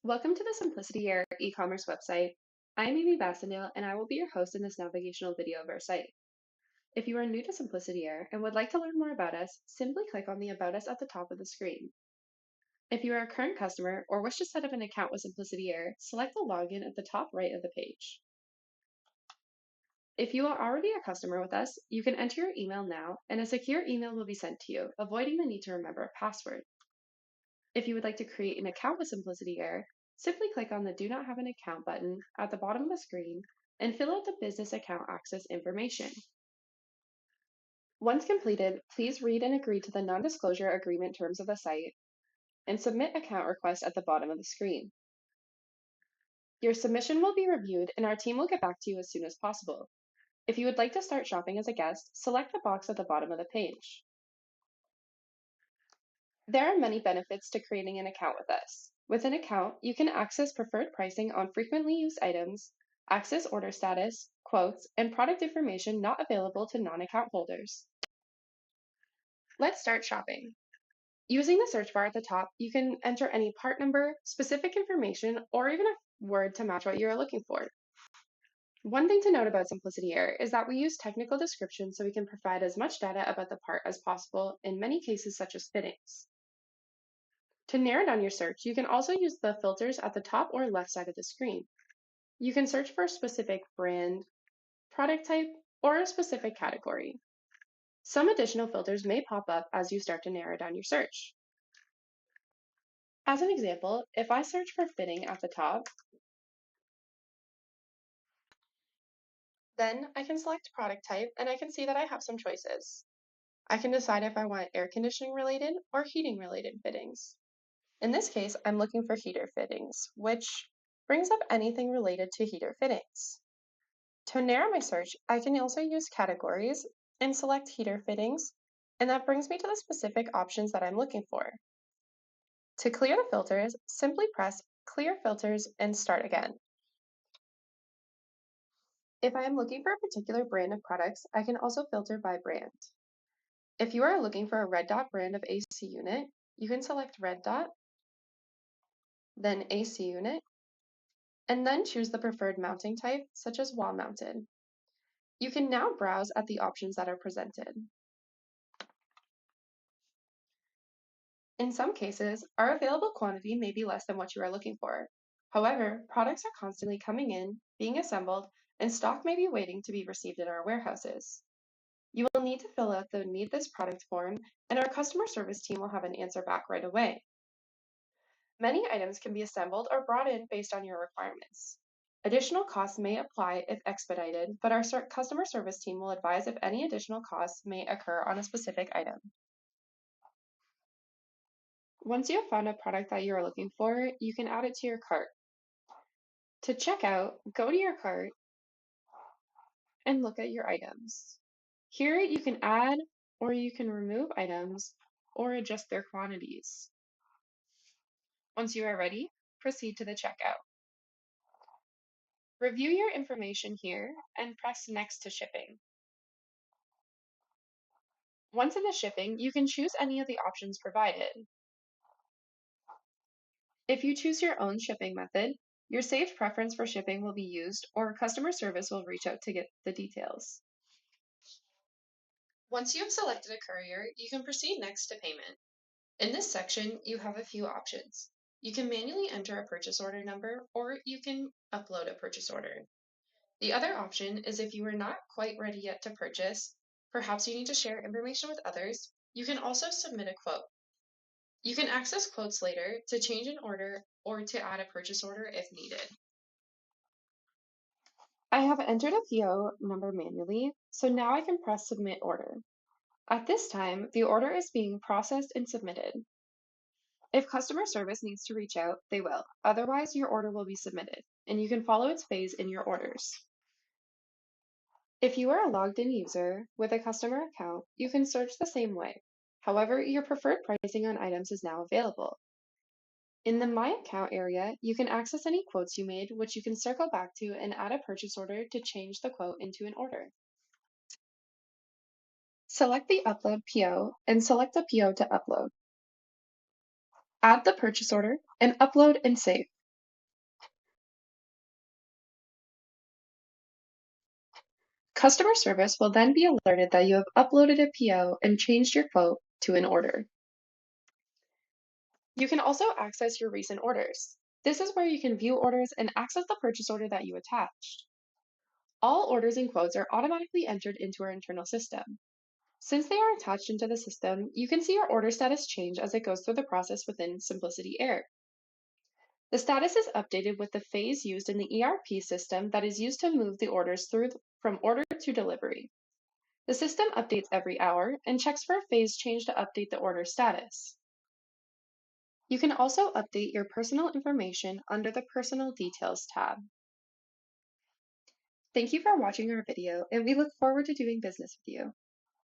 Welcome to the Simplicity Air e-commerce website. I'm Amy Bassendale, and I will be your host in this navigational video of our site. If you are new to Simplicity Air and would like to learn more about us, simply click on the About Us at the top of the screen. If you are a current customer or wish to set up an account with Simplicity Air, select the login at the top right of the page. If you are already a customer with us, you can enter your email now, and a secure email will be sent to you, avoiding the need to remember a password. If you would like to create an account with Simplicity Air, simply click on the Do Not Have an Account button at the bottom of the screen and fill out the business account access information. Once completed, please read and agree to the non-disclosure agreement terms of the site and submit account request at the bottom of the screen. Your submission will be reviewed and our team will get back to you as soon as possible. If you would like to start shopping as a guest, select the box at the bottom of the page. There are many benefits to creating an account with us. With an account, you can access preferred pricing on frequently used items, access order status, quotes, and product information not available to non-account holders. Let's start shopping. Using the search bar at the top, you can enter any part number, specific information, or even a word to match what you are looking for. One thing to note about Simplicity Air is that we use technical descriptions so we can provide as much data about the part as possible in many cases such as fittings. To narrow down your search, you can also use the filters at the top or left side of the screen. You can search for a specific brand, product type, or a specific category. Some additional filters may pop up as you start to narrow down your search. As an example, if I search for fitting at the top, then I can select product type and I can see that I have some choices. I can decide if I want air conditioning related or heating related fittings. In this case, I'm looking for heater fittings, which brings up anything related to heater fittings. To narrow my search, I can also use categories and select heater fittings, and that brings me to the specific options that I'm looking for. To clear the filters, simply press Clear Filters and start again. If I am looking for a particular brand of products, I can also filter by brand. If you are looking for a red dot brand of AC unit, you can select red dot, then AC unit, and then choose the preferred mounting type, such as wall mounted. You can now browse at the options that are presented. In some cases, our available quantity may be less than what you are looking for. However, products are constantly coming in, being assembled, and stock may be waiting to be received in our warehouses. You will need to fill out the Need This Product form, and our customer service team will have an answer back right away. Many items can be assembled or brought in based on your requirements. Additional costs may apply if expedited, but our customer service team will advise if any additional costs may occur on a specific item. Once you have found a product that you are looking for, you can add it to your cart. To check out, go to your cart and look at your items. Here you can add or you can remove items or adjust their quantities. Once you are ready, proceed to the checkout. Review your information here and press Next to Shipping. Once in the shipping, you can choose any of the options provided. If you choose your own shipping method, your saved preference for shipping will be used, or customer service will reach out to get the details. Once you have selected a courier, you can proceed next to payment. In this section, you have a few options. You can manually enter a purchase order number, or you can upload a purchase order. The other option is if you are not quite ready yet to purchase, perhaps you need to share information with others, you can also submit a quote. You can access quotes later to change an order or to add a purchase order if needed. I have entered a PO number manually, so now I can press Submit Order. At this time, the order is being processed and submitted. If customer service needs to reach out, they will. Otherwise, your order will be submitted, and you can follow its phase in your orders. If you are a logged-in user with a customer account, you can search the same way. However, your preferred pricing on items is now available. In the My Account area, you can access any quotes you made, which you can circle back to and add a purchase order to change the quote into an order. Select the Upload PO and select the PO to upload. Add the purchase order and upload and save. Customer service will then be alerted that you have uploaded a PO and changed your quote to an order. You can also access your recent orders. This is where you can view orders and access the purchase order that you attached. All orders and quotes are automatically entered into our internal system. Since they are attached into the system, you can see your order status change as it goes through the process within Simplicity Air. The status is updated with the phase used in the ERP system that is used to move the orders through from order to delivery. The system updates every hour and checks for a phase change to update the order status. You can also update your personal information under the Personal Details tab. Thank you for watching our video, and we look forward to doing business with you.